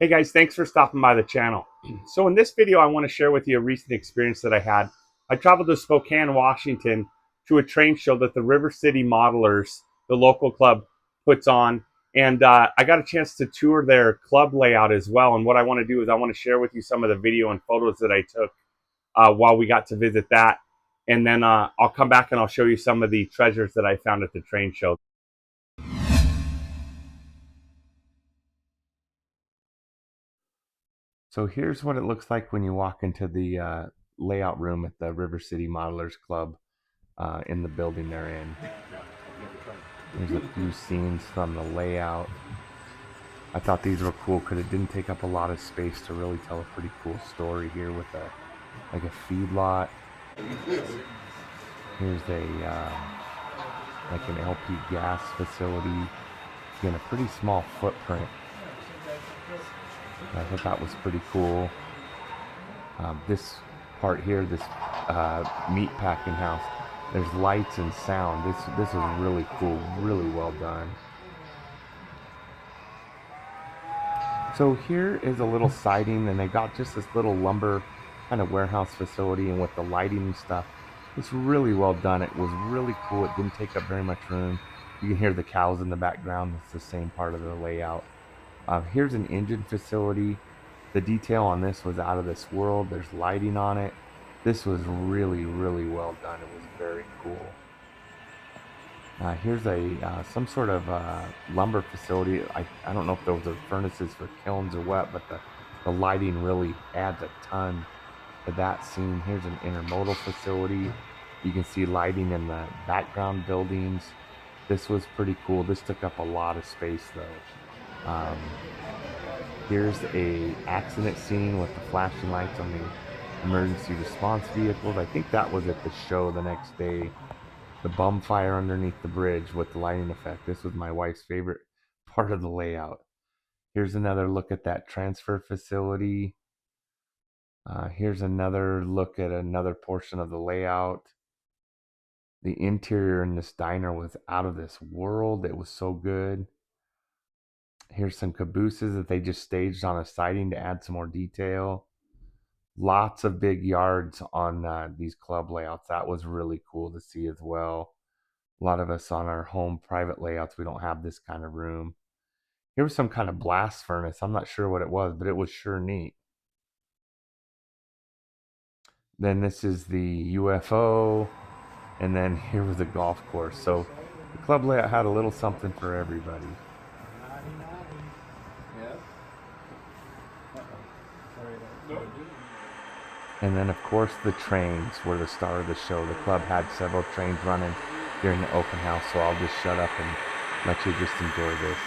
Hey guys, thanks for stopping by the channel. So in this video, I want to share with you a recent experience that I had. I traveled to Spokane, Washington to a train show that the River City Modelers, the local club, puts on. And I got a chance to tour their club layout as well. And what I want to do is I want to share with you some of the video and photos that I took while we got to visit that. And then I'll come back and I'll show you some of the treasures that I found at the train show. So here's what it looks like when you walk into the layout room at the River City Modelers Club in the building they're in. There's a few scenes from the layout. I thought these were cool because it didn't take up a lot of space to really tell a pretty cool story here with like a feedlot. Here's like an LP gas facility. Again, a pretty small footprint. I thought that was pretty cool. This part here, this meat packing house, there's lights and sound. This is really cool, really well done. So here is a little siding, and they got just this little lumber kind of warehouse facility, and with the lighting and stuff, it's really well done. It was really cool. It didn't take up very much room. You can hear the cows in the background. It's the same part of the layout. Here's an engine facility. The detail on this was out of this world. There's lighting on it. This was really, really well done. It was very cool. Here's some sort of lumber facility. I don't know if those are furnaces for kilns or what, but the lighting really adds a ton to that scene. Here's an intermodal facility. You can see lighting in the background buildings. This was pretty cool. This took up a lot of space though. Here's a accident scene with the flashing lights on the emergency response vehicles. I think that was at the show the next day. The bum fire underneath the bridge with the lighting effect. This was my wife's favorite part of the layout. Here's another look at that transfer facility. Here's another look at another portion of the layout. The interior in this diner was out of this world. It was so good. Here's some cabooses that they just staged on a siding to add some more detail. Lots of big yards on these club layouts. That was really cool to see as well. A lot of us on our home private layouts, we don't have this kind of room. Here was some kind of blast furnace. I'm not sure what it was, but it was sure neat. Then this is the UFO, and then here was a golf course. So the club layout had a little something for everybody. And then, of course, the trains were the star of the show. The club had several trains running during the open house, so I'll just shut up and let you just enjoy this.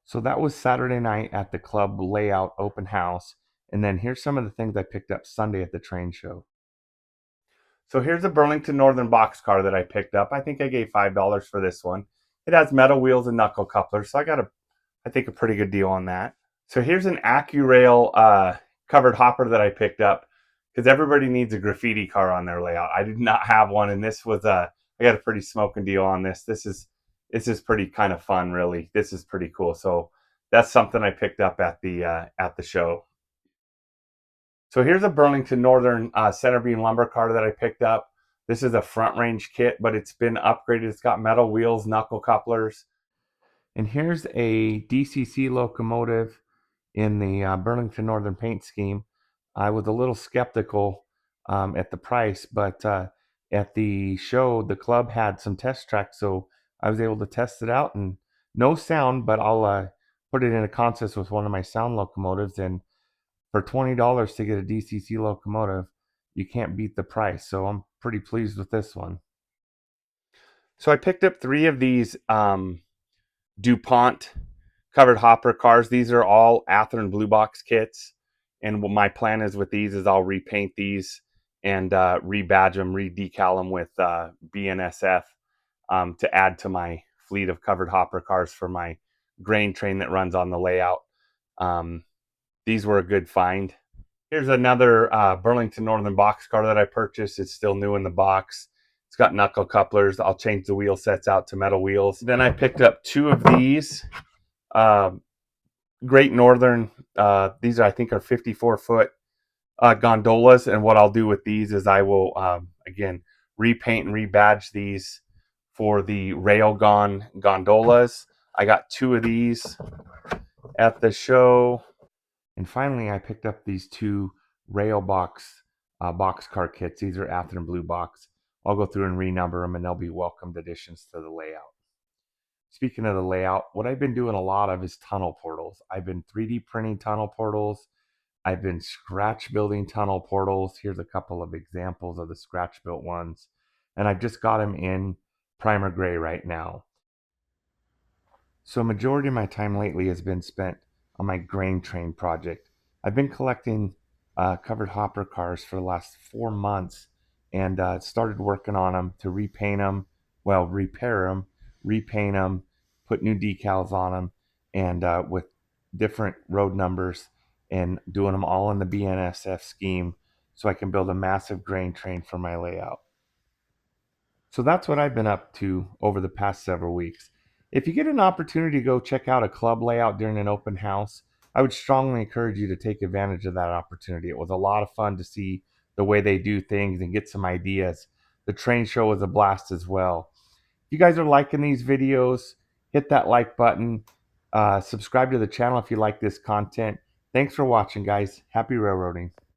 So that was Saturday night at the club layout open house. And then here's some of the things I picked up Sunday at the train show. So here's a Burlington Northern boxcar that I picked up. I think I gave $5 for this one. It has metal wheels and knuckle couplers, so I think a pretty good deal on that. So here's an AccuRail covered hopper that I picked up because everybody needs a graffiti car on their layout. I did not have one, and this was I got a pretty smoking deal on this. This is pretty kind of fun, really. This is pretty cool. So that's something I picked up at the show. So here's a Burlington Northern center beam lumber car that I picked up. This is a front range kit, but it's been upgraded. It's got metal wheels, knuckle couplers. And here's a DCC locomotive in the Burlington Northern paint scheme. I was a little skeptical at the price, but at the show, the club had some test tracks, so I was able to test it out. And no sound, but I'll put it in a contest with one of my sound locomotives. And for $20 to get a DCC locomotive, you can't beat the price. So I'm pretty pleased with this one. So I picked up 3 of these DuPont covered hopper cars. These are all Athearn Blue Box kits. And what my plan is with these is I'll repaint these and rebadge them, re-decal them with BNSF to add to my fleet of covered hopper cars for my grain train that runs on the layout. These were a good find. Here's another Burlington Northern box car that I purchased. It's still new in the box. It's got knuckle couplers. I'll change the wheel sets out to metal wheels. Then I picked up 2 of these Great Northern. These I think are 54-foot gondolas. And what I'll do with these is I will again repaint and rebadge these for the Railgon gondolas. I got 2 of these at the show. And finally, I picked up these 2 rail box boxcar kits. These are Athearn Blue Box. I'll go through and renumber them, and they'll be welcomed additions to the layout. Speaking of the layout, what I've been doing a lot of is tunnel portals. I've been 3D printing tunnel portals. I've been scratch building tunnel portals. Here's a couple of examples of the scratch built ones. And I've just got them in primer gray right now. So majority of my time lately has been spent on my grain train project. I've been collecting covered hopper cars for the last 4 months and started working on them to repaint them, well, repair them, repaint them, put new decals on them, and with different road numbers and doing them all in the BNSF scheme so I can build a massive grain train for my layout. So that's what I've been up to over the past several weeks. If you get an opportunity to go check out a club layout during an open house, I would strongly encourage you to take advantage of that opportunity. It was a lot of fun to see the way they do things and get some ideas. The train show was a blast as well. If you guys are liking these videos, hit that like button. Subscribe to the channel if you like this content. Thanks for watching, guys. Happy railroading.